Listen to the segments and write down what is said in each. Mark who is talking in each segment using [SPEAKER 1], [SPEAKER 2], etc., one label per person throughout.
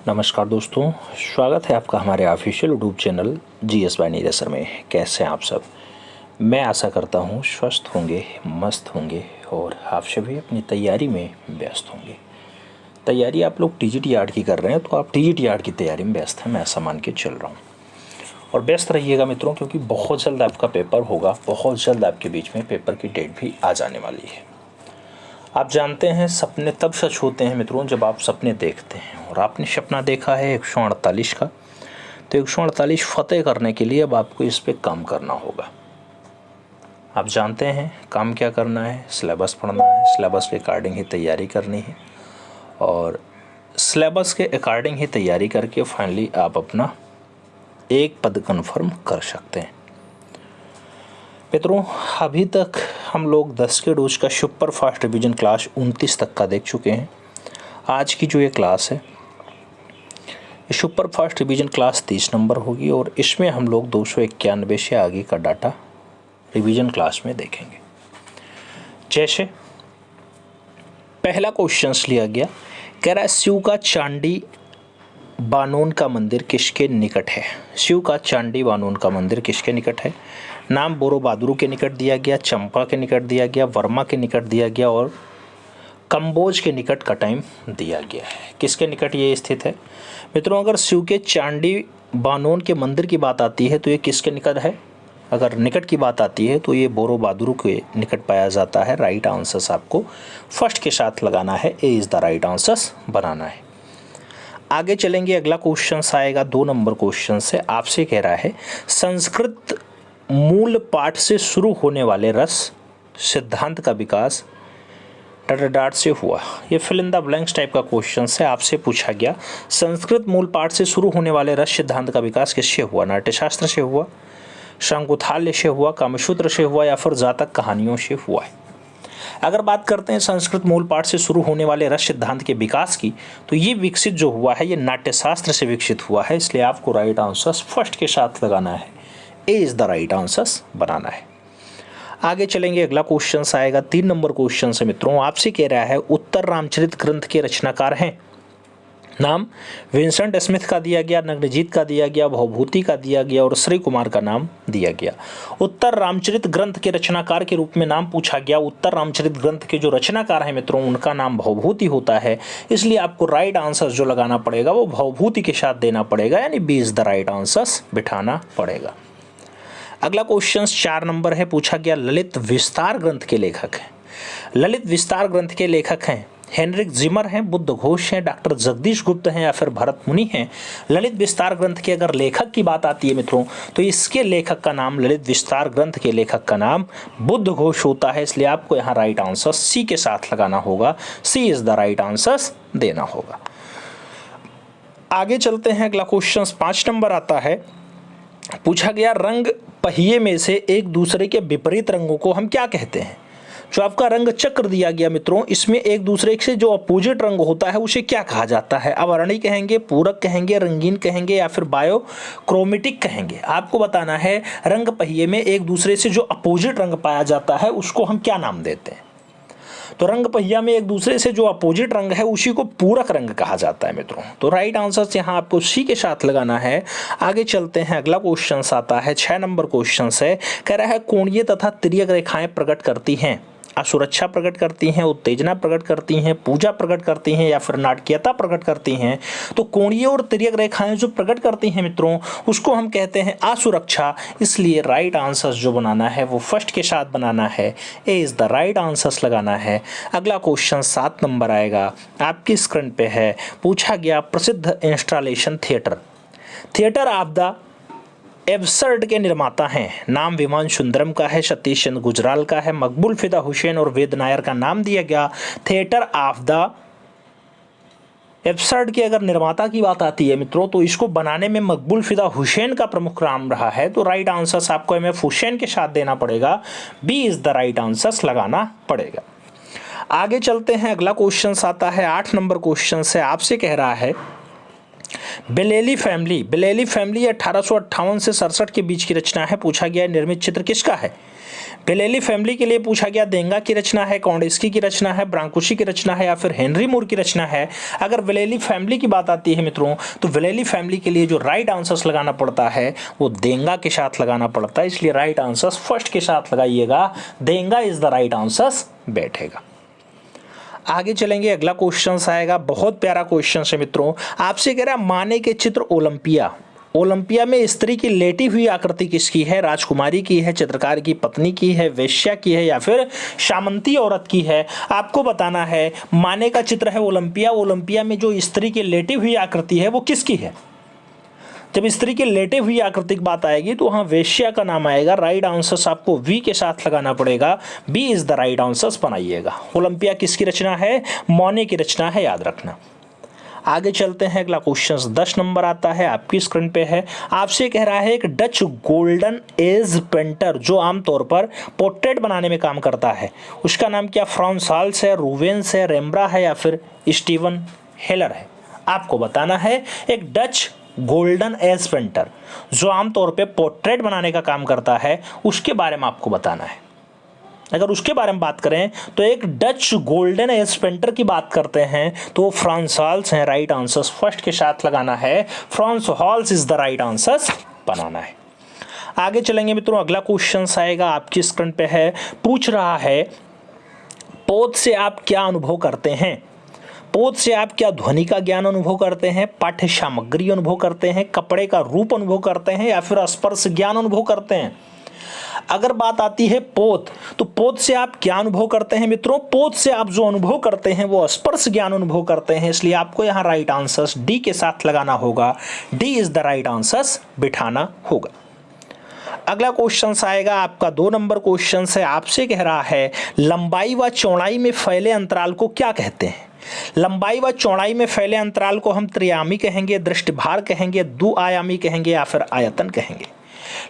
[SPEAKER 1] नमस्कार दोस्तों, स्वागत है आपका हमारे official YouTube channel GS bye Neeraj sir में। कैसे हैं आप सब? मैं आशा करता हूं स्वस्थ होंगे, मस्त होंगे और आप सभी अपनी तैयारी में व्यस्त होंगे। तैयारी आप लोग टीजीटी आर्ट की कर रहे हैं तो आप टीजीटी आर्ट की तैयारी में व्यस्त हैं, मैं ऐसा मान के चल रहा हूँ। और व्यस्त रहिएगा मित्रों, क्योंकि बहुत जल्द आपका पेपर होगा, बहुत जल्द आपके बीच में पेपर की डेट भी आ जाने वाली है। आप जानते हैं सपने तब सच होते हैं मित्रों जब आप सपने देखते हैं, और आपने सपना देखा है 148 का, तो 148 फतेह करने के लिए अब आपको इस पे काम करना होगा। आप जानते हैं काम क्या करना है, सिलेबस पढ़ना है, सिलेबस के अकॉर्डिंग ही तैयारी करनी है, और सिलेबस के अकॉर्डिंग ही तैयारी करके फाइनली आप अपना एक पद कन्फर्म कर सकते हैं। मित्रों, अभी तक हम लोग 10 के डोज का सुपर फास्ट रिवीजन क्लास 29 तक का देख चुके हैं। आज की जो ये क्लास है, ये super fast revision class 30 number होगी, और इसमें हम लोग 291 से आगे का डाटा रिवीजन क्लास में देखेंगे। जैसे पहला क्वेश्चन लिया गया, कह रहा है शिव का चांडी बानोन का मंदिर किसके निकट है? शिव का चांडी बानोन का मंदिर किसके निकट है? नाम बोरोबादुरु के निकट दिया गया, चंपा के निकट दिया गया, वर्मा के निकट दिया गया और कंबोज के निकट का टाइम दिया गया है। किसके निकट ये स्थित है? मित्रों, अगर शिव के चांडी बानोन के मंदिर की बात आती है तो ये किसके निकट है? अगर निकट की बात आती है तो ये बोरोबादुरु के निकट पाया जाता है। राइट आंसर आपको फर्स्ट के साथ लगाना है, A is the right answer बनाना है। आगे चलेंगे, अगला क्वेश्चन आएगा 2 नंबर क्वेश्चन से। आपसे कह रहा है संस्कृत मूल पाठ से शुरू होने वाले रस सिद्धांत का विकास डॉट से हुआ। ये fill in the blanks type का क्वेश्चन से आपसे पूछा गया, संस्कृत मूल पाठ से शुरू होने वाले रस सिद्धांत का विकास किससे हुआ? नाट्यशास्त्र से हुआ, शंकुतलाल्य से हुआ, कामसूत्र से हुआ या फिर जातक कहानियों से हुआ है? अगर बात करते हैं संस्कृत मूल पाठ से शुरू होने वाले रस सिद्धांत के विकास की, तो ये विकसित जो हुआ है ये नाट्यशास्त्र से विकसित हुआ है, इसलिए आपको राइट आंसर फर्स्ट के साथ लगाना है, ए इज द राइट आंसर बनाना है। आगे चलेंगे, अगला क्वेश्चन आएगा 3 नंबर क्वेश्चन से। मित्रों, आपसे कह रहा है उत्तर रामचरित ग्रंथ के रचनाकार हैं। नाम विंसेंट स्मिथ का दिया गया, नग्नजीत का दिया गया, भवभूति का दिया गया और श्री कुमार का नाम दिया गया। उत्तर रामचरित ग्रंथ के रचनाकार के रूप में नाम पूछा गया। उत्तर रामचरित ग्रंथ के जो रचनाकार हैं मित्रों, उनका नाम भवभूति होता है, इसलिए आपको राइट आंसर जो लगाना पड़ेगा वो भवभूति के साथ देना पड़ेगा, यानी B is the right answer बिठाना पड़ेगा। अगला क्वेश्चन 4 नंबर है, पूछा गया ललित विस्तार ग्रंथ के लेखक हैं। ललित विस्तार ग्रंथ के लेखक हैं हेनरिक जिमर हैं, बुद्ध घोष हैं, डॉक्टर जगदीश गुप्त हैं या फिर भरत मुनि हैं। ललित विस्तार ग्रंथ के अगर लेखक की बात आती है मित्रों, तो इसके लेखक का नाम, ललित विस्तार ग्रंथ के लेखक का नाम बुद्ध घोष होता है, इसलिए आपको यहाँ राइट आंसर सी के साथ लगाना होगा, सी इज द राइट आंसर देना होगा। आगे चलते हैं, अगला क्वेश्चन 5 नंबर आता है, पूछा गया रंग पहिए में से एक दूसरे के विपरीत रंगों को हम क्या कहते हैं? जो आपका रंग चक्र दिया गया मित्रों, इसमें एक दूसरे से जो अपोजिट रंग होता है उसे क्या कहा जाता है? अवर्णी कहेंगे, पूरक कहेंगे, रंगीन कहेंगे या फिर बायोक्रोमेटिक कहेंगे? आपको बताना है रंग पहिए में एक दूसरे से जो अपोजिट रंग पाया जाता है उसको हम क्या नाम देते हैं? तो रंग पहिया में एक दूसरे से जो अपोजिट रंग है उसी को पूरक रंग कहा जाता है मित्रों। तो राइट आंसर यहाँ आपको सी के साथ लगाना है। आगे चलते हैं, अगला क्वेश्चन आता है 6 नंबर क्वेश्चन से, कह रहा है कोणीय तथा तिर्यक रेखाएं प्रकट करती हैं, असुरक्षा प्रकट करती हैं, उत्तेजना प्रकट करती हैं, पूजा प्रकट करती हैं या फिर नाटकीयता प्रकट करती हैं। तो कोणीय और तिर्यक रेखाएं जो प्रकट करती हैं मित्रों, उसको हम कहते हैं असुरक्षा, इसलिए राइट आंसर जो बनाना है वो फर्स्ट के साथ बनाना है, ए इज द राइट आंसर लगाना है। अगला क्वेश्चन 7 नंबर आएगा, आपकी स्क्रीन पे है, पूछा गया प्रसिद्ध installation theatre of the absurd के निर्माता हैं। नाम विमान सुंदरम का है, सतीश चंद्र गुजराल का है, मकबूल फिदा हुसैन और वेद नायर का नाम दिया गया। थिएटर ऑफ द एब्सर्ड के अगर निर्माता की बात आती है मित्रों, तो इसको बनाने में मकबूल फिदा हुसैन का प्रमुख नाम रहा है, तो राइट आंसर आपको एम एफ हुसैन के साथ देना पड़ेगा, B is the right answer लगाना पड़ेगा। आगे चलते हैं, अगला क्वेश्चन आता है 8 नंबर क्वेश्चन से। आपसे कह रहा है बेलेली फैमिली 1858 से 67 के बीच की रचना है। पूछा गया निर्मित चित्र किसका है? बेलेली फैमिली के लिए पूछा गया देंगा की रचना है, कॉन्डेस्की की रचना है, ब्रांकुशी की रचना है या फिर हेनरी मूर की रचना है। अगर बेलेली फैमिली की बात आती है मित्रों तो बेलेली फैमिली के लिए जो राइट आंसर्स लगाना पड़ता है वो देंगा के साथ लगाना पड़ता है, इसलिए राइट आंसर्स फर्स्ट के साथ लगाइएगा, देंगा इज द राइट आंसर्स बैठेगा। आगे चलेंगे, अगला क्वेश्चन आएगा, बहुत प्यारा क्वेश्चन है मित्रों। आपसे कह रहा है माने के चित्र ओलंपिया, ओलंपिया में स्त्री की लेटी हुई आकृति किसकी है? राजकुमारी की है, चित्रकार की पत्नी की है, वेश्या की है या फिर सामंती औरत की है? आपको बताना है। माने का चित्र है ओलंपिया, ओलंपिया में जो स्त्री की लेटी हुई आकृति है वो किसकी है? जब स्त्री के लेटे हुई आकृति की बात आएगी तो वहां वेश्या का नाम आएगा। राइट आंसर आपको वी के साथ लगाना पड़ेगा, B is the right answer बनाइएगा। ओलंपिया किसकी रचना है? मोने की रचना है, याद रखना। आगे चलते हैं, अगला क्वेश्चन 10 नंबर आता है, आपकी स्क्रीन पे है। आपसे कह रहा है एक डच गोल्डन एज पेंटर जो आमतौर पर पोर्ट्रेट बनाने में काम करता है, उसका नाम क्या? फ्रांस हाल्स है, रूवेंस है, रेम्ब्रा है या फिर स्टीवन हेलर है? आपको बताना है। एक डच गोल्डन एज पेंटर जो आमतौर पे पोर्ट्रेट बनाने का काम करता है उसके बारे में आपको बताना है। अगर उसके बारे में बात करें तो एक डच गोल्डन एज पेंटर की बात करते हैं तो वो फ्रांस हॉल्स हैं। राइट आंसर फर्स्ट के साथ लगाना है, Frans Hals is the right answer बनाना है। आगे चलेंगे मित्रों, अगला क्वेश्चन आएगा, आपकी स्क्रीन पे है। पूछ रहा है पौध से आप क्या अनुभव करते हैं? पौध से आप क्या ध्वनि का ज्ञान अनुभव करते हैं, पाठ्य सामग्री अनुभव करते हैं, कपड़े का रूप अनुभव करते हैं या फिर स्पर्श ज्ञान अनुभव करते हैं? अगर बात आती है पौध, तो पौध से आप क्या अनुभव करते हैं मित्रों? पौध से आप जो अनुभव करते हैं वो स्पर्श ज्ञान अनुभव करते हैं, इसलिए आपको यहां राइट आंसर डी के साथ लगाना होगा। D is the right answer बिठाना होगा। अगला क्वेश्चन आएगा आपका 2 नंबर क्वेश्चन है। आपसे कह रहा है लंबाई व चौड़ाई में फैले अंतराल को क्या कहते हैं? लंबाई व चौड़ाई में फैले अंतराल को हम त्रियामी कहेंगे, दृष्टिभार कहेंगे, द्विआयामी कहेंगे या फिर आयतन कहेंगे?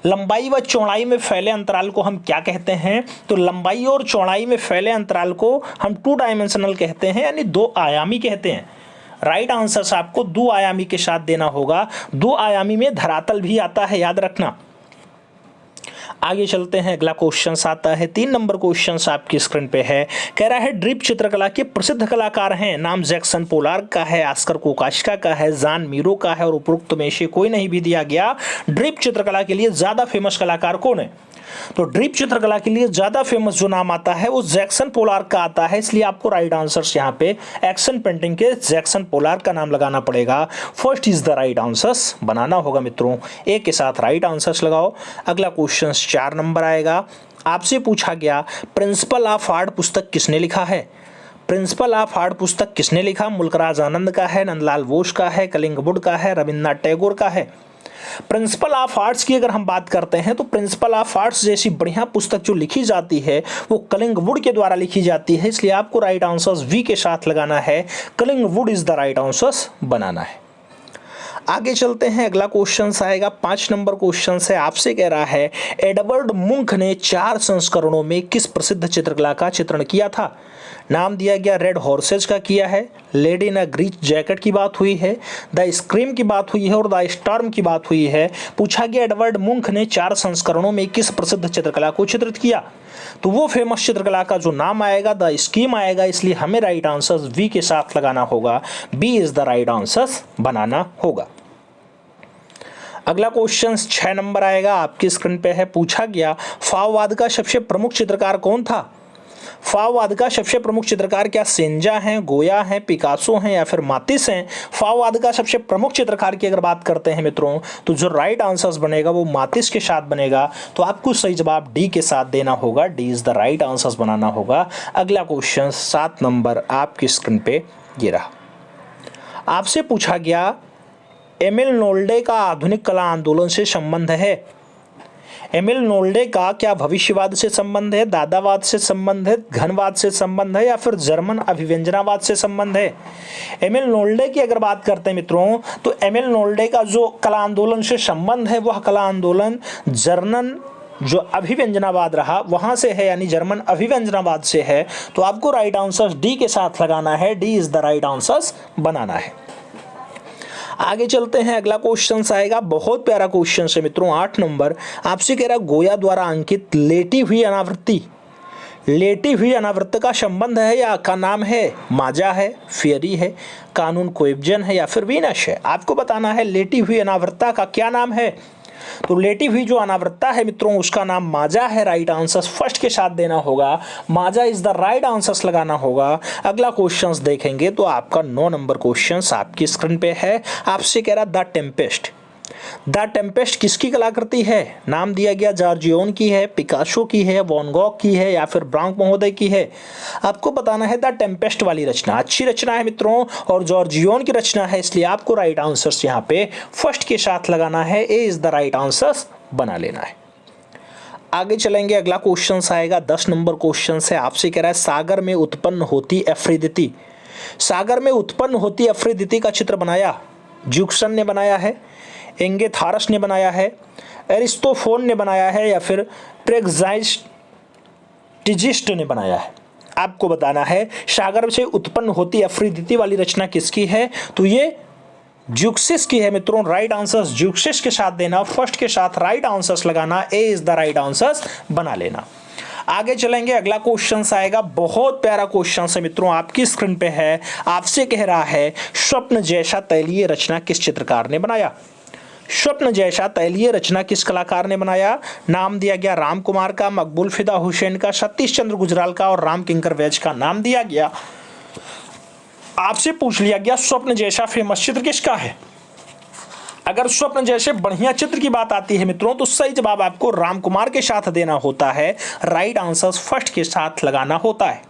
[SPEAKER 1] लंबाई व चौड़ाई में फैले अंतराल को हम क्या कहते हैं? तो लंबाई और चौड़ाई में फैले अंतराल को हम 2 डायमेंशनल कहते हैं, यानी 2 आयामी कहते हैं। राइट आंसर आपको 2 आयामी के साथ देना होगा। 2 आयामी में धरातल भी आता है, याद रखना। आगे चलते हैं, अगला क्वेश्चन आता है 3 नंबर क्वेश्चन आपकी स्क्रीन पे है। कह रहा है ड्रिप चित्रकला के प्रसिद्ध कलाकार हैं, नाम जैक्सन पोलार्क का है, ऑस्कर कोकाश्का का है, जान मीरो का है और उपरोक्त में से कोई नहीं भी दिया गया। ड्रिप चित्रकला के लिए ज्यादा फेमस कलाकार कौन है? तो ड्रिप चित्रकला के लिए ज्यादा फेमस जो नाम आता है वो जैक्सन पोलार्क का आता है, इसलिए आपको राइट आंसर यहाँ पे एक्शन पेंटिंग के जैक्सन पोलार्क का नाम लगाना पड़ेगा। First is the right answer बनाना होगा मित्रों, एक के साथ राइट आंसर्स लगाओ। अगला क्वेश्चन 4 नंबर आएगा। आपसे पूछा गया प्रिंसिपल ऑफ आर्ट पुस्तक किसने लिखा है? प्रिंसिपल ऑफ आर्ट पुस्तक किसने लिखा? मुल्कराज आनंद का है, नंदलाल बोस का है, कलिंगवुड का है, रविन्द्रनाथ टैगोर का है? प्रिंसिपल ऑफ आर्ट्स की अगर हम बात करते हैं तो प्रिंसिपल ऑफ आर्ट्स जैसी बढ़िया पुस्तक जो लिखी जाती है वो कलिंगवुड के द्वारा लिखी जाती है, इसलिए आपको राइट आंसर वी के साथ लगाना है। कलिंगवुड इज द राइट आंसर बनाना है। आगे चलते हैं, अगला क्वेश्चन आएगा 5 नंबर क्वेश्चन है। आपसे कह रहा है एडवर्ड मुंक ने 4 संस्करणों में किस प्रसिद्ध चित्रकला का चित्रण किया था? नाम दिया गया रेड हॉर्सेज का किया है, lady in a green jacket की बात हुई है, द स्क्रीम की बात हुई है और द स्टॉर्म की बात हुई है। पूछा गया एडवर्ड मुंक ने 4 संस्करणों में किस प्रसिद्ध चित्रकला को चित्रित किया? तो वो फेमस चित्रकला का जो नाम आएगा द स्कीम आएगा, इसलिए हमें राइट आंसर वी के साथ लगाना होगा। B is the right answer बनाना होगा। अगला क्वेश्चन 6 नंबर आएगा, आपकी स्क्रीन पे है। पूछा गया फाववाद का सबसे प्रमुख चित्रकार कौन था? फाववाद का सबसे प्रमुख चित्रकार क्या सेंजा हैं, गोया हैं, पिकासो हैं या फिर मातिस हैं? फाववाद का सबसे प्रमुख चित्रकार की अगर बात करते हैं मित्रों तो जो राइट आंसर बनेगा वो मातिस के साथ बनेगा, तो आपको सही जवाब डी के साथ देना होगा। D is the right answer बनाना होगा। अगला क्वेश्चन 7 नंबर आपकी स्क्रीन पे ये रहा। आपसे पूछा गया एमिल नोल्डे का आधुनिक कला आंदोलन से संबंध है। एमिल नोल्डे का क्या भविष्यवाद से संबंध है, दादावाद से संबंध है, घनवाद से संबंध है या फिर जर्मन अभिव्यंजनावाद से संबंध है? एमिल नोल्डे की अगर बात करते हैं मित्रों तो एमिल नोल्डे का जो कला आंदोलन से संबंध है वह कला आंदोलन जर्मन जो अभिव्यंजनावाद रहा वहां से है, यानी जर्मन अभिव्यंजनावाद से है, तो आपको राइट आंसर डी के साथ लगाना है। D is the right answer बनाना है। आगे चलते हैं, अगला क्वेश्चन आएगा, बहुत प्यारा क्वेश्चन है मित्रों, 8 नंबर। आपसे कह रहा गोया द्वारा अंकित लेटी हुई अनावृत्ति, लेटी हुई अनावृत्ति का संबंध है या का नाम है? माजा है, फेरी है, कानून कोएब्जन है या फिर वीनस है? आपको बताना है लेटी हुई अनावृत्ता का क्या नाम है। तो लेटी हुई जो अनावृत्ता है मित्रों उसका नाम माजा है। राइट आंसर फर्स्ट के साथ देना होगा, माजा इज द राइट आंसर लगाना होगा। अगला क्वेश्चन देखेंगे तो आपका 9 नंबर क्वेश्चन आपकी स्क्रीन पे है। आपसे कह रहा द टेम्पेस्ट, द टेम्पेस्ट किसकी कलाकृति है? नाम दिया गया जॉर्जियोन की है, पिकासो की है, वैन गॉग की है या फिर ब्रांक महोदय की है? आपको बताना है द टेम्पेस्ट वाली रचना अच्छी रचना है मित्रों और जॉर्जियोन की रचना है, इसलिए आपको राइट आंसर यहाँ पे फर्स्ट के साथ लगाना है, ए इज द राइट आंसर बना लेना है। आगे चलेंगे, अगला क्वेश्चन आएगा 10 नंबर क्वेश्चन है। आपसे कह रहा है सागर में उत्पन्न होती अफ्रीदिति, सागर में उत्पन्न होती अफ्रीदिति का चित्र बनाया ज्यूक्सन ने बनाया है, एंगेथारस ने बनाया है, एरिस्टोफोन ने बनाया है या फिर ट्रेगजाइस्टिजिस्ट ने बनाया है? आपको बताना है सागर से उत्पन्न होती अफ्रीदिति वाली रचना किसकी है? तो ये ज्यूक्सिस की है मित्रों। राइट आंसर ज्यूक्सिस के साथ देना, फर्स्ट के साथ राइट आंसर लगाना, ए इज द राइट आंसर बना लेना। आगे चलेंगे, अगला क्वेश्चन आएगा, बहुत प्यारा क्वेश्चन है मित्रों, आपकी स्क्रीन पे है। आपसे कह रहा है स्वप्न जैसा तैलीय रचना किस चित्रकार ने बनाया? स्वप्न जैसा तैलीय रचना किस कलाकार ने बनाया? नाम दिया गया राम कुमार का, मकबूल फिदा हुसैन का, सतीश चंद्र गुजराल का और राम किंकर वैज का नाम दिया गया। आपसे पूछ लिया गया स्वप्न जैसा फेमस चित्र किसका है? अगर स्वप्न जैसे बढ़िया चित्र की बात आती है मित्रों तो सही जवाब आपको राम कुमार के साथ देना होता है, राइट आंसर फर्स्ट के साथ लगाना होता है।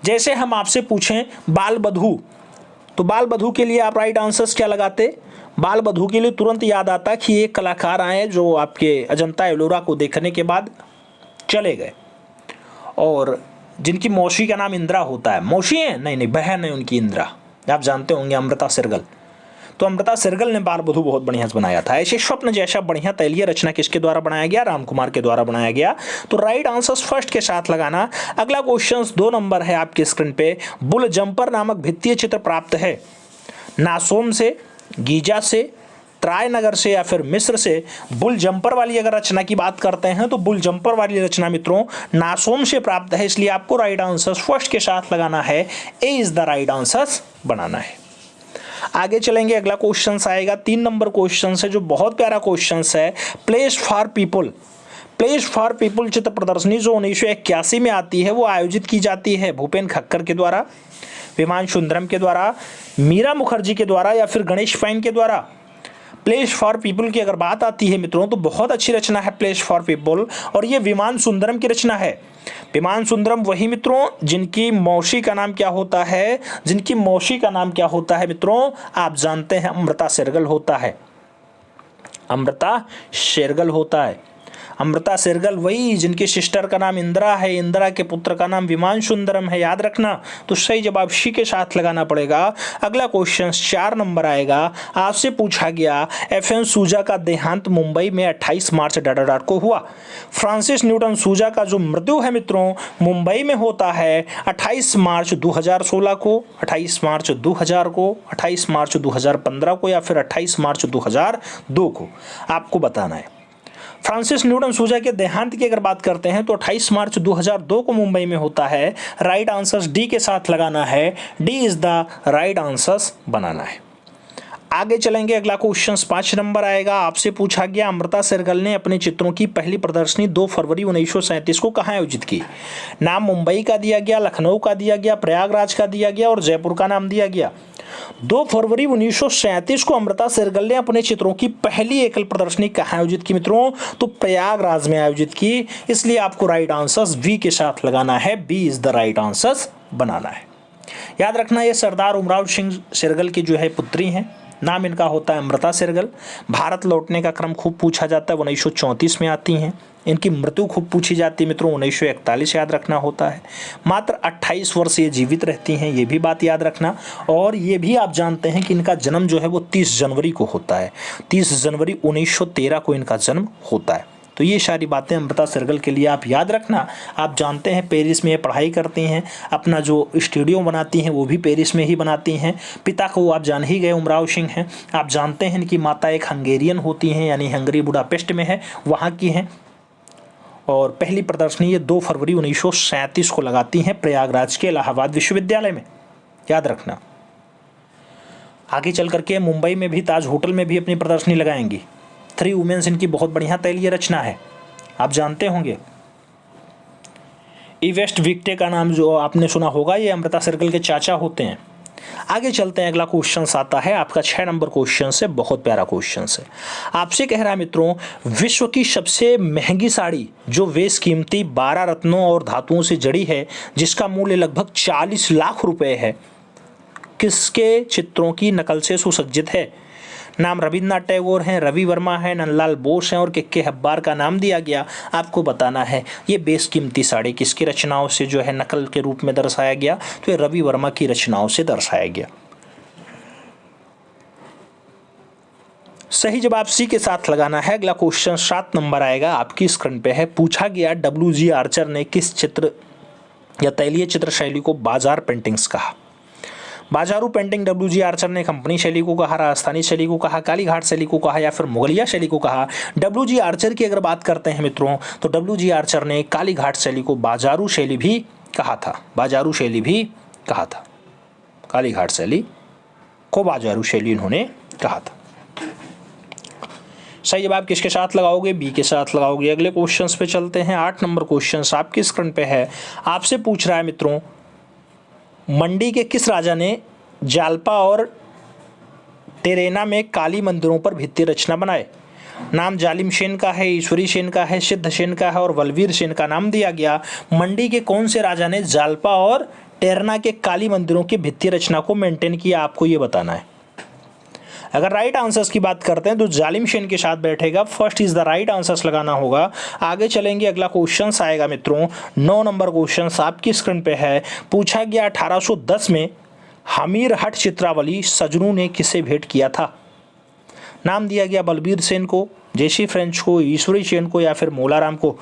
[SPEAKER 1] जैसे हम आपसे पूछें बाल बधू, तो बाल बधू के लिए आप राइट आंसर्स क्या लगाते? बाल बधू के लिए तुरंत याद आता कि एक कलाकार आए जो आपके अजंता एलोरा को देखने के बाद चले गए और जिनकी मौसी का नाम इंदिरा होता है। मौसी है? नहीं, बहन है उनकी इंदिरा, आप जानते होंगे, अमृता शेरगिल। तो अमृता शेरगिल ने बाल बधू बहुत बढ़िया से बनाया था। ऐसे स्वप्न जैसा बढ़िया तैलीय रचना किसके द्वारा बनाया गया? राम कुमार के द्वारा बनाया गया। तो राइट आंसर फर्स्ट के साथ लगाना। अगला क्वेश्चन 2 नंबर है आपकी स्क्रीन पे। बुल जंपर नामक भित्तीय चित्र प्राप्त है नासोम से, गीजा से, त्रायनगर से या फिर मिस्र से? बुल जंपर वाली अगर रचना की बात करते हैं तो बुल जंपर वाली रचना मित्रों नासोम से प्राप्त है, इसलिए आपको राइट आंसर फर्स्ट के साथ लगाना है, ए इज द राइट आंसर बनाना है। आगे चलेंगे, अगला क्वेश्चन आएगा 3 नंबर क्वेश्चन है जो बहुत प्यारा क्वेश्चन है। Place for people, place for people चित्र प्रदर्शनी जो 1981 में आती है वो आयोजित की जाती है भूपेन खक्कर के द्वारा, विमान सुंदरम के द्वारा, मीरा मुखर्जी के द्वारा या फिर गणेश फाइन के द्वारा? प्लेस फॉर पीपल की अगर बात आती है मित्रों तो बहुत अच्छी रचना है प्लेस फॉर पीपल, और ये विमान सुंदरम की रचना है। विमान सुंदरम वही मित्रों जिनकी मौसी का नाम क्या होता है? जिनकी मौसी का नाम क्या होता है मित्रों? आप जानते हैं अमृता शेरगिल होता है, अमृता शेरगिल होता है। अमृता शेरगिल वही जिनकी सिस्टर का नाम इंदिरा है, इंदिरा के पुत्र का नाम विमान सुंदरम है, याद रखना। तो सही जवाब सी के साथ लगाना पड़ेगा। अगला क्वेश्चन 4 नंबर आएगा। आपसे पूछा गया एफएन सूजा का देहांत मुंबई में 28 मार्च को हुआ। फ्रांसिस न्यूटन सूजा का जो मृत्यु है मित्रों मुंबई में होता है 28 मार्च 2016 को, 28 मार्च 2000 को, 28 मार्च 2015 को या फिर 28 मार्च 2002 को? आपको बताना है। फ्रांसिस न्यूटन सूजा के देहांत की अगर बात करते हैं तो 28 मार्च 2002 को मुंबई में होता है। राइट आंसर डी के साथ लगाना है, D is the right answer बनाना है। आगे चलेंगे, अगला क्वेश्चन 5 नंबर आएगा। आपसे पूछा गया अमृता शेरगिल ने अपने चित्रों की पहली प्रदर्शनी 2 फरवरी 1937 को कहाँ आयोजित की? नाम मुंबई का दिया गया, लखनऊ का दिया गया, प्रयागराज का दिया गया और जयपुर का नाम दिया गया। 2 फरवरी 1937 को अमृता शेरगिल ने अपने चित्रों की पहली एकल प्रदर्शनी कहाँ आयोजित की मित्रों? तो प्रयागराज में आयोजित की, इसलिए आपको राइट आंसर वी के साथ लगाना है, B is the right answer बनाना है। याद रखना ये सरदार उमराव सिंह शेरगिल की जो है पुत्री हैं, नाम इनका होता है अमृता शेरगिल। भारत लौटने का क्रम खूब पूछा जाता है, 1934 में आती हैं। इनकी मृत्यु खूब पूछी जाती है मित्रों, 1941 याद रखना होता है। मात्र 28 वर्ष ये जीवित रहती हैं, ये भी बात याद रखना। और ये भी आप जानते हैं कि इनका जन्म जो है वो 30 जनवरी को होता है, 30 जनवरी 1913 को इनका जन्म होता है। तो तो ये सारी बातें अमृता सहगल के लिए आप याद रखना। आप जानते हैं पेरिस में ये पढ़ाई करती हैं, अपना जो स्टूडियो बनाती हैं वो भी पेरिस में ही बनाती हैं। पिता को आप जान ही गए उमराव सिंह हैं। आप जानते हैं कि माता एक हंगेरियन होती हैं, यानी हंगरी बुडापेस्ट में है, वहाँ की हैं। और पहली प्रदर्शनी ये 2 फरवरी 1937 को लगाती हैं प्रयागराज के इलाहाबाद विश्वविद्यालय में, याद रखना। आगे चल करके मुंबई में भी ताज होटल में भी अपनी प्रदर्शनी लगाएंगी। 3 वुमेन्स इनकी बहुत बढ़िया तैलीय रचना है, आप जानते होंगे। ईवेस्ट विक्टे का नाम जो आपने सुना होगा, ये अमृता सहगल के चाचा होते हैं। आगे चलते हैं, अगला क्वेश्चन आता है आपका 6 नंबर क्वेश्चन से, बहुत प्यारा क्वेश्चन है। आपसे कह रहा है मित्रों, विश्व की सबसे महंगी साड़ी जो बेशकीमती 12 रत्नों और धातुओं से जड़ी है, जिसका मूल्य लगभग 40 लाख रुपए है, किसके चित्रों की नकल से सुसज्जित है? नाम रविन्द्रनाथ टैगोर हैं, रवि वर्मा है, नंदलाल बोस हैं और के हब्बार का नाम दिया गया। आपको बताना है ये बेशकीमती साड़ी किसकी रचनाओं से जो है नकल के रूप में दर्शाया गया, तो ये रवि वर्मा की रचनाओं से दर्शाया गया। सही जवाब सी के साथ लगाना है। अगला क्वेश्चन 7 नंबर आएगा, आपकी स्क्रीन पे है। पूछा गया WG आर्चर ने किस चित्र या तैलीय चित्र शैली को बाजार पेंटिंग्स कहा? बाजारू पेंटिंग WG आर्चर ने कंपनी शैली को कहा, राजस्थानी शैली को कहा, कालीघाट शैली को कहा या फिर मुगलिया शैली को कहा? WG आर्चर की अगर बात करते हैं मित्रों, तो WG आर्चर ने कालीघाट शैली को बाजारू शैली भी कहा था, बाजारू शैली भी कहा था। कालीघाट शैली को बाजारू शैली इन्होंने कहा था। सही जवाब किसके साथ लगाओगे? बी के साथ लगाओगे। अगले क्वेश्चन पे चलते हैं। 8 नंबर क्वेश्चन आपकी स्क्रीन पे है। आपसे पूछ रहा है मित्रों, मंडी के किस राजा ने जालपा और टेरेना में काली मंदिरों पर भित्ति रचना बनाए? नाम जालिम सेन का है, ईश्वरी सेन का है, सिद्ध सेन का है और बलवीर सेन का नाम दिया गया। मंडी के कौन से राजा ने जालपा और टेरना के काली मंदिरों की भित्ति रचना को मेंटेन किया, आपको ये बताना है। अगर राइट आंसर्स की बात करते हैं तो जालिम सेन के साथ बैठेगा, first is the right answers लगाना होगा। आगे चलेंगे, अगला क्वेश्चन आएगा मित्रों 9 नंबर क्वेश्चन आपकी स्क्रीन पे है। पूछा गया 1810 में हमीर हट चित्रावली सजनू ने किसे भेंट किया था? नाम दिया गया बलबीर सेन को, जेसी फ्रेंच को, ईश्वरी सेन को या फिर मोलाराम को।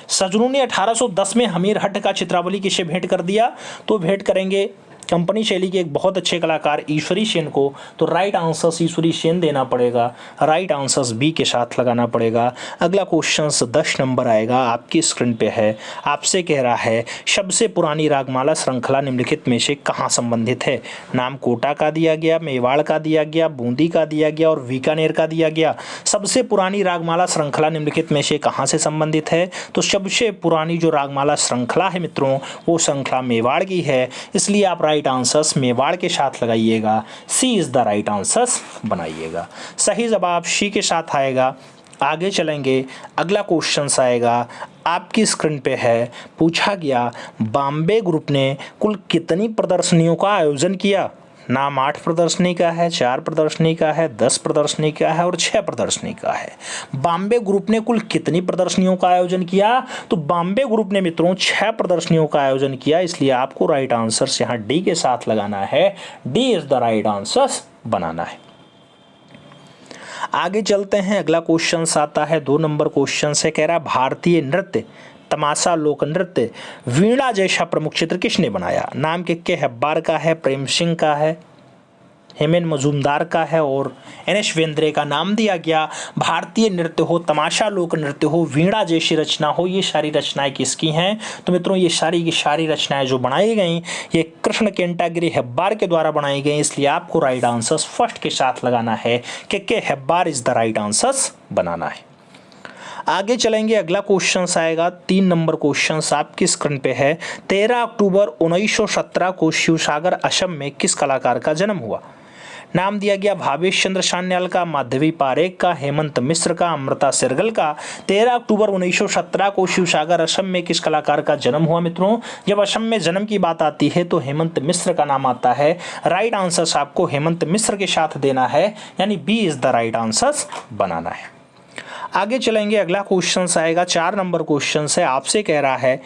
[SPEAKER 1] सजनू ने 1810 में हमीर हट का चित्रावली किसे भेंट कर दिया? तो भेंट करेंगे कंपनी शैली के एक बहुत अच्छे कलाकार ईश्वरी सेन को। तो राइट आंसर्स ईश्वरी सेन देना पड़ेगा, राइट आंसर्स बी के साथ लगाना पड़ेगा। अगला क्वेश्चन 10 नंबर आएगा, आपकी स्क्रीन पे है। आपसे कह रहा है सबसे पुरानी रागमाला श्रृंखला निम्नलिखित में से कहाँ संबंधित है? नाम कोटा का दिया गया, मेवाड़ का दिया गया, बूंदी का दिया गया और बीकानेर का दिया गया। सबसे पुरानी रागमाला श्रृंखला निम्नलिखित में से कहाँ से संबंधित है? तो सबसे पुरानी जो रागमाला श्रृंखला है मित्रों, वो श्रृंखला मेवाड़ की है, इसलिए आप राइट आंसर्स मेवाड़ के साथ लगाइएगा। सी इज द राइट आंसर्स बनाइएगा। सही जवाब सी के साथ आएगा। आगे चलेंगे, अगला क्वेश्चन आएगा आपकी स्क्रीन पे है। पूछा गया बॉम्बे ग्रुप ने कुल कितनी प्रदर्शनियों का आयोजन किया? नाम 8 प्रदर्शनी का है, 4 प्रदर्शनी का है, 10 प्रदर्शनी का है और 6 प्रदर्शनी का है। बॉम्बे ग्रुप ने कुल कितनी प्रदर्शनियों का आयोजन किया? तो बॉम्बे ग्रुप ने मित्रों 6 प्रदर्शनियों का आयोजन किया, इसलिए आपको राइट आंसर्स यहाँ डी के साथ लगाना है। D is the right answers बनाना है। आगे चलते हैं, अगला क्वेश्चन आता है 2 नंबर क्वेश्चन से। कह रहा है भारतीय नृत्य तमाशा लोक नृत्य वीणा जैसा प्रमुख चित्र किसने बनाया? नाम के हब्बार का है, प्रेम सिंह का है, हेमेन मजूमदार का है और NS वेंद्रे का नाम दिया गया। भारतीय नृत्य हो, तमाशा लोक नृत्य हो, वीणा जैसी रचना हो, ये सारी रचनाएं किसकी हैं? तो मित्रों ये सारी की सारी रचनाएं जो बनाई गई ये कृष्ण केंटागिरी हेब्बार के द्वारा बनाई गई, इसलिए आपको राइट आंसर्स फर्स्ट के साथ लगाना है कि हेब्बार इज द राइट आंसर्स बनाना है। आगे चलेंगे, अगला क्वेश्चन आएगा 3 नंबर क्वेश्चन आपकी स्क्रीन पे है। 13 अक्टूबर 1917 को शिवसागर असम में किस कलाकार का जन्म हुआ? नाम दिया गया भावेश चंद्र सान्याल का, माधवी पारेख का, हेमंत मिश्र का, अमृता सहगल का। 13 अक्टूबर 1917 को शिवसागर असम में किस कलाकार का जन्म हुआ? मित्रों जब असम में जन्म की बात आती है तो हेमंत मिश्र का नाम आता है। राइट आंसर्स आपको हेमंत मिश्र के साथ देना है, यानी B is the right answers बनाना है। आगे चलेंगे, अगला क्वेश्चन आएगा 4 नंबर क्वेश्चन से। आपसे कह रहा है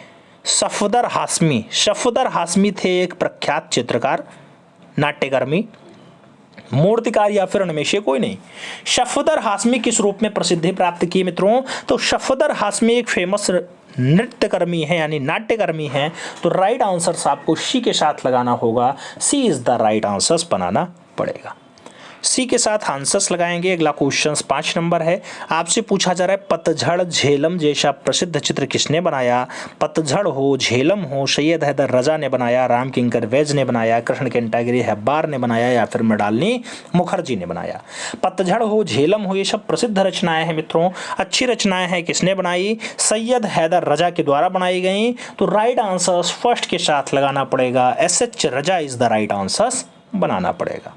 [SPEAKER 1] सफदर हाशमी थे एक प्रख्यात चित्रकार, नाट्यकर्मी, मूर्तिकार या फिर उनमें से कोई नहीं। सफदर हाशमी किस रूप में प्रसिद्धि प्राप्त की मित्रों? तो सफदर हाशमी एक फेमस नृत्यकर्मी है यानी नाट्यकर्मी है। तो राइट आंसर आपको सी के साथ लगाना होगा, सी इज द राइट आंसर बनाना पड़ेगा। सी के साथ आंसर्स लगाएंगे। अगला क्वेश्चन 5 नंबर है, आपसे पूछा जा रहा है पतझड़ झेलम जैसा प्रसिद्ध चित्र किसने बनाया? पतझड़ हो, झेलम हो, सैयद हैदर रजा ने बनाया, राम किंकर वैज ने बनाया, कृष्ण कैंटागिरी हेब्बार ने बनाया या फिर मृणालिनी मुखर्जी ने बनाया? पतझड़ हो, झेलम हो, ये सब प्रसिद्ध रचनाएं हैं मित्रों, अच्छी रचनाएं हैं। किसने बनाई? सैयद हैदर रजा के द्वारा बनाई गई। तो राइट आंसर फर्स्ट के साथ लगाना पड़ेगा, SH रजा इज द राइट आंसर बनाना पड़ेगा।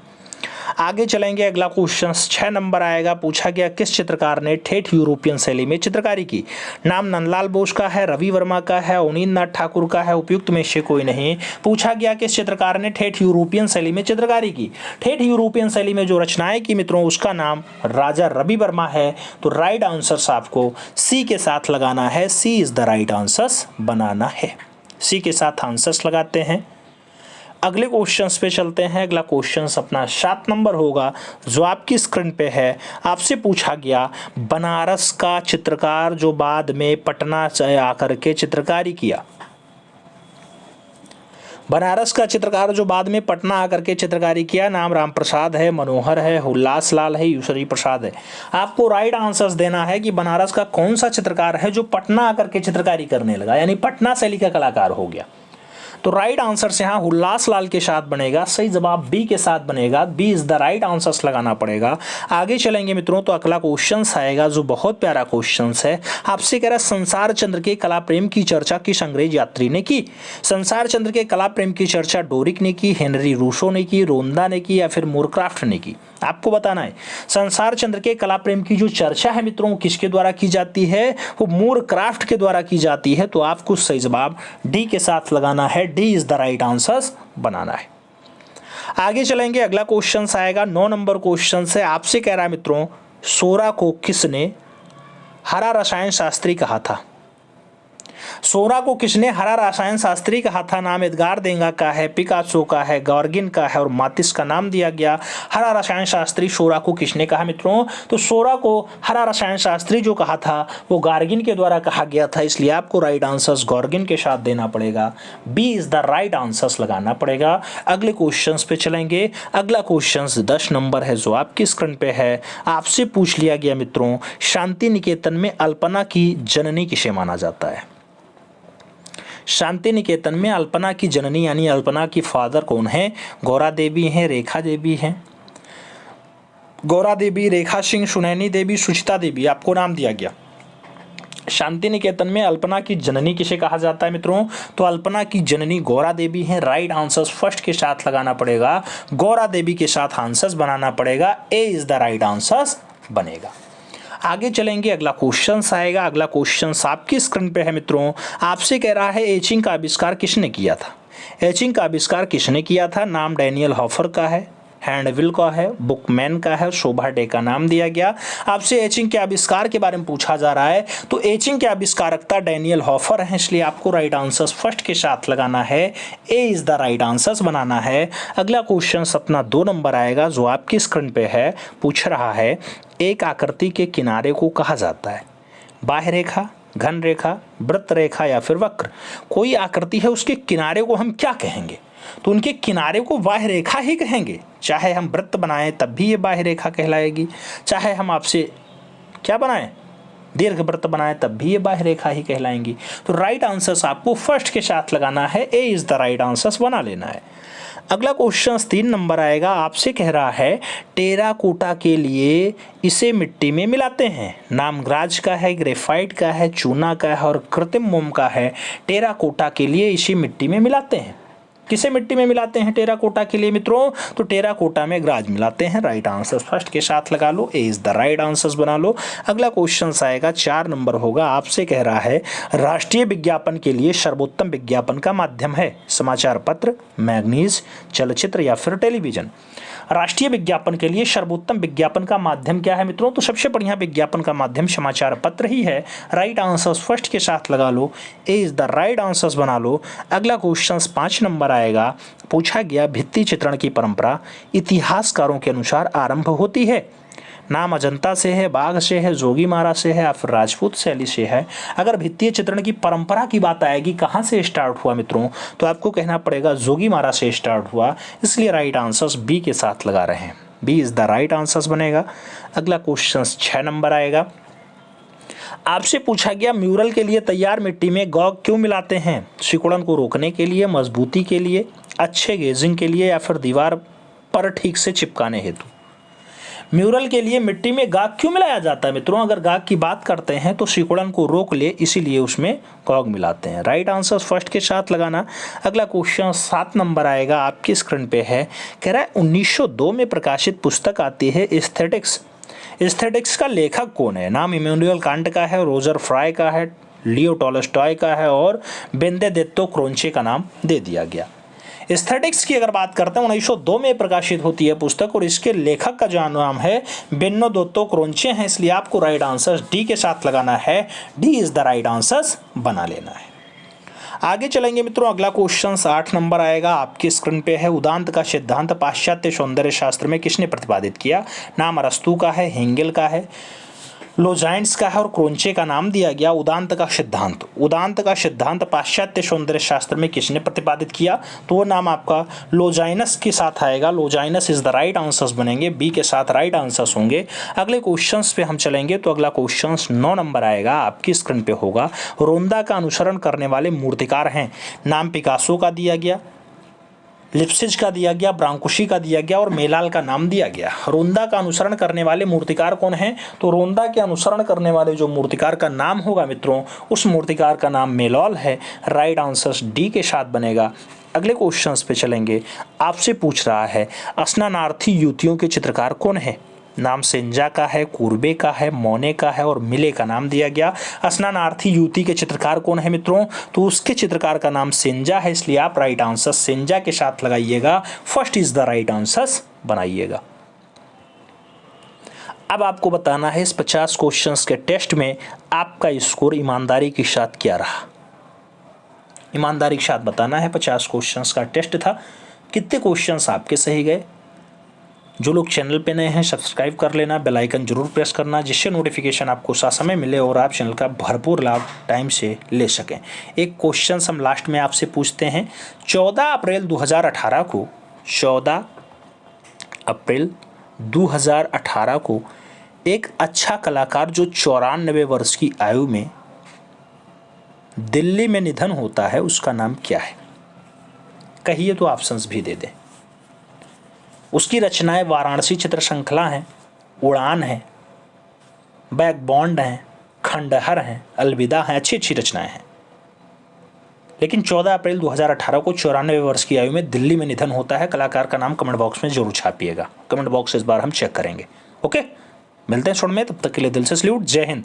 [SPEAKER 1] आगे चलेंगे। अगला क्वेश्चन 6 नंबर आएगा, पूछा गया किस चित्रकार ने ठेठ यूरोपियन शैली में चित्रकारी की? नाम नंदलाल बोस का है, रवि वर्मा का है, अवनींद्र नाथ ठाकुर का है, उपयुक्त में से कोई नहीं। पूछा गया किस चित्रकार ने ठेठ यूरोपियन शैली में चित्रकारी की? ठेठ यूरोपियन शैली में जो रचनाएं की मित्रों उसका नाम राजा रवि वर्मा है। तो राइट आंसर आपको सी के साथ लगाना है, सी इज द राइट आंसर बनाना है। सी के साथ आंसर्स लगाते हैं। अगले क्वेश्चंस पे चलते हैं। अगला क्वेश्चंस अपना 7 नंबर होगा जो आपकी स्क्रीन पे है। आपसे पूछा गया बनारस का चित्रकार जो बाद में पटना से आकर के चित्रकारी किया। बनारस का चित्रकार जो बाद में पटना आकर के चित्रकारी किया, नाम राम प्रसाद है, मनोहर है, उल्लास लाल है, यूसरी प्रसाद है। आपको राइट आंसर्स देना है कि बनारस का कौन सा चित्रकार है जो पटना आकर के चित्रकारी करने लगा, यानी पटना शैली का कलाकार हो गया। तो राइट आंसर से यहाँ उल्लास लाल के साथ बनेगा, सही जवाब बी के साथ बनेगा, B is the right answers लगाना पड़ेगा। आगे चलेंगे मित्रों तो अगला क्वेश्चन आएगा जो बहुत प्यारा क्वेश्चन है। आपसे कह रहा है संसार चंद्र के कला प्रेम की चर्चा किस अंग्रेज यात्री ने की? संसार चंद्र के कला प्रेम की चर्चा डोरिक ने की, हेनरी रूसो ने की, रोंदा ने की या फिर मूरक्राफ्ट ने की? आपको बताना है संसार चंद्र के कला प्रेम की जो चर्चा है मित्रों किसके द्वारा की जाती है? वो मूरक्राफ्ट के द्वारा की जाती है। तो आपको सही जवाब डी के साथ लगाना है, D is the right answer बनाना है। आगे चलेंगे। अगला क्वेश्चन आएगा 9 नंबर क्वेश्चन से। आपसे कह रहा है मित्रों सोरा को किसने हरा रसायन शास्त्री कहा था? सोरा को किसने हरा रसायन शास्त्री कहा था? नाम एडगार देंगा का है, पिकासो का है, गॉर्गिन का है और मातिस का नाम दिया गया। हरा रसायन शास्त्री सोरा को किसने कहा मित्रों? तो सोरा को हरा रसायन शास्त्री जो कहा था वो गॉर्गिन के द्वारा कहा गया था, इसलिए आपको राइट आंसर गॉर्गिन के साथ देना पड़ेगा, B is the right answer लगाना पड़ेगा। अगले क्वेश्चन पे चलेंगे। अगला क्वेश्चन 10 नंबर है जो आपकी स्क्रीन पे है। आपसे पूछ लिया गया मित्रों शांति निकेतन में अल्पना की जननी किसे माना जाता है? शांति निकेतन में अल्पना की जननी यानी अल्पना की फादर कौन है? गौरा देवी हैं, रेखा देवी हैं, गौरा देवी, रेखा सिंह, सुनैनी देवी, सुचिता देवी, आपको नाम दिया गया। शांति निकेतन में अल्पना की जननी किसे कहा जाता है मित्रों? तो अल्पना की जननी गौरा देवी हैं। राइट आंसर फर्स्ट के साथ लगाना पड़ेगा, गौरा देवी के साथ आंसर बनाना पड़ेगा, ए इज द राइट आंसर बनेगा। आगे चलेंगे। अगला क्वेश्चन आएगा। अगला क्वेश्चन आपकी स्क्रीन पे है मित्रों। आपसे कह रहा है एचिंग का आविष्कार किसने किया था? एचिंग का आविष्कार किसने किया था? नाम डैनियल हॉफर का है, हैंडविल का है, बुकमैन का है, शोभा डे का नाम दिया गया। आपसे एचिंग के आविष्कार के बारे में पूछा जा रहा है तो एचिंग के आविष्कारकता डैनियल हॉफर है, इसलिए आपको राइट आंसर फर्स्ट के साथ लगाना है, ए इज द राइट आंसर बनाना है। अगला क्वेश्चन अपना 2 नंबर आएगा जो आपकी स्क्रीन पे है। पूछ रहा है एक आकृति के किनारे को कहा जाता है बाह्य रेखा, घन रेखा, वृत्त रेखा या फिर वक्र? कोई आकृति है उसके किनारे को हम क्या कहेंगे? तो उनके किनारे को बाह्य रेखा ही कहेंगे। चाहे हम वृत्त बनाएं तब भी ये बाह्य रेखा कहलाएगी, चाहे हम आपसे क्या बनाएं दीर्घ वृत्त बनाएं तब भी ये बाह्य रेखा ही कहलाएंगी। तो राइट आंसर आपको फर्स्ट के साथ लगाना है, ए इज द राइट आंसर बना लेना है। अगला क्वेश्चन 3 नंबर आएगा। आपसे कह रहा है टेराकोटा के लिए इसे मिट्टी में मिलाते हैं। नाम ग्राज का है, ग्रेफाइट का है, चूना का है और कृत्रिम मोम का है। टेराकोटा के लिए इसे मिट्टी में मिलाते हैं। किसे मिट्टी में मिलाते हैं टेराकोटा के लिए मित्रों? तो टेराकोटा में ग्राज मिलाते हैं। राइट आंसर फर्स्ट के साथ लगा लो, ए इज द राइट आंसर बना लो। अगला क्वेश्चन आएगा 4 नंबर होगा। आपसे कह रहा है राष्ट्रीय विज्ञापन के लिए सर्वोत्तम विज्ञापन का माध्यम है। समाचार पत्र, मैगजीन, चलचित्र या फिर टेलीविजन? राष्ट्रीय विज्ञापन के लिए सर्वोत्तम विज्ञापन का माध्यम क्या है मित्रों? तो सबसे बढ़िया विज्ञापन का माध्यम समाचार पत्र ही है। राइट आंसर्स फर्स्ट के साथ लगा लो, ए इज द राइट आंसर्स बना लो। अगला क्वेश्चन 5 नंबर आएगा, पूछा गया भित्ति चित्रण की परंपरा इतिहासकारों के अनुसार आरंभ होती है। नाम अजंता से है, बाघ से है, जोगीमारा से है या फिर राजपूत शैली से है। अगर भित्तीय चित्रण की परंपरा की बात आएगी कहाँ से स्टार्ट हुआ मित्रों, तो आपको कहना पड़ेगा जोगीमारा से स्टार्ट हुआ, इसलिए राइट आंसर्स बी के साथ लगा रहे हैं। B is the right answers बनेगा। अगला क्वेश्चन 6 नंबर आएगा, आपसे पूछा गया म्यूरल के लिए तैयार मिट्टी में गॉग क्यों मिलाते हैं? सिकुड़न को रोकने के लिए, मजबूती के लिए, अच्छे गेजिंग के लिए या फिर दीवार पर ठीक से चिपकाने हेतु। म्यूरल के लिए मिट्टी में गाग क्यों मिलाया जाता है मित्रों? अगर गाग की बात करते हैं तो सिकुड़न को रोक ले, इसीलिए उसमें गॉग मिलाते हैं। राइट आंसर फर्स्ट के साथ लगाना। अगला क्वेश्चन 7 नंबर आएगा, आपकी स्क्रीन पे है, कह रहा है 1902 में प्रकाशित पुस्तक आती है एस्थेटिक्स। एस्थेटिक्स का लेखक कौन है? नाम इमैनुअल कांट का है, रोजर फ्राई का है, लियो टॉलस्टॉय का है और बेनेडिक्टो क्रोंचे का नाम दे दिया गया। एस्थेटिक्स की अगर बात करते हैं 1902 में प्रकाशित होती है पुस्तक और इसके लेखक का जो नाम है बेनेडिक्टो क्रोंचे है, इसलिए आपको राइट आंसर डी के साथ लगाना है। D is the right answer बना लेना है। आगे चलेंगे मित्रों, अगला क्वेश्चन 8 नंबर आएगा, आपकी स्क्रीन पे है, उदांत का सिद्धांत पाश्चात्य सौंदर्य शास्त्र में किसने प्रतिपादित किया? नाम अरस्तू का है, हेंगेल का है, लोजाइंस का है और क्रोंचे का नाम दिया गया। उदांत का सिद्धांत, उदांत का सिद्धांत पाश्चात्य सौंदर्य शास्त्र में किसने प्रतिपादित किया? तो वो नाम आपका लोजाइनस के साथ आएगा। लोजाइनस इज द राइट आंसर्स बनेंगे, बी के साथ राइट आंसर्स होंगे। अगले क्वेश्चंस पे हम चलेंगे, तो अगला क्वेश्चन 9 नंबर आएगा, आपकी स्क्रीन पे होगा, रोंदा का अनुसरण करने वाले मूर्तिकार हैं। नाम पिकासो का दिया गया, लिप्सिज का दिया गया, ब्रांकुशी का दिया गया और मेलाल का नाम दिया गया। रोंदा का अनुसरण करने वाले मूर्तिकार कौन हैं? तो रोंदा के अनुसरण करने वाले जो मूर्तिकार का नाम होगा मित्रों, उस मूर्तिकार का नाम मेलाल है। राइट आंसर डी के साथ बनेगा। अगले क्वेश्चंस पे चलेंगे, आपसे पूछ रहा है स्नानार्थी युवतियों के चित्रकार कौन है? नाम सेंजा का है, कूर्बे का है, मोने का है और मिले का नाम दिया गया। स्नानार्थी युवती के चित्रकार कौन है मित्रों? तो उसके चित्रकार का नाम सेंजा है, इसलिए आप राइट आंसर सेंजा के साथ लगाइएगा। First is the right answer बनाइएगा। अब आपको बताना है इस 50 क्वेश्चंस के टेस्ट में आपका स्कोर ईमानदारी के साथ क्या रहा। ईमानदारी के साथ बताना है, 50 क्वेश्चंस का टेस्ट था, कितने क्वेश्चंस आपके सही गए। जो लोग चैनल पे नए हैं सब्सक्राइब कर लेना, बेल आइकन जरूर प्रेस करना, जिससे नोटिफिकेशन आपको समय मिले और आप चैनल का भरपूर लाभ टाइम से ले सकें। एक क्वेश्चन हम लास्ट में आपसे पूछते हैं, 14 अप्रैल 2018 को 14 अप्रैल 2018 को एक अच्छा कलाकार जो 94 वर्ष की आयु में दिल्ली में निधन होता है, उसका नाम क्या है? कहिए तो ऑप्शंस भी दे दें। उसकी रचनाएं वाराणसी चित्र श्रृंखला हैं, उड़ान है, बैकबॉन्ड हैं, खंडहर हैं, अलविदा हैं, अच्छी अच्छी रचनाएं हैं। लेकिन 14 अप्रैल 2018 को 94 वर्ष की आयु में दिल्ली में निधन होता है। कलाकार का नाम कमेंट बॉक्स में जरूर छापिएगा, कमेंट बॉक्स इस बार हम चेक करेंगे। ओके, मिलते हैं शॉर्ट में, तब तक के लिए दिल से सल्यूट, जय हिंद।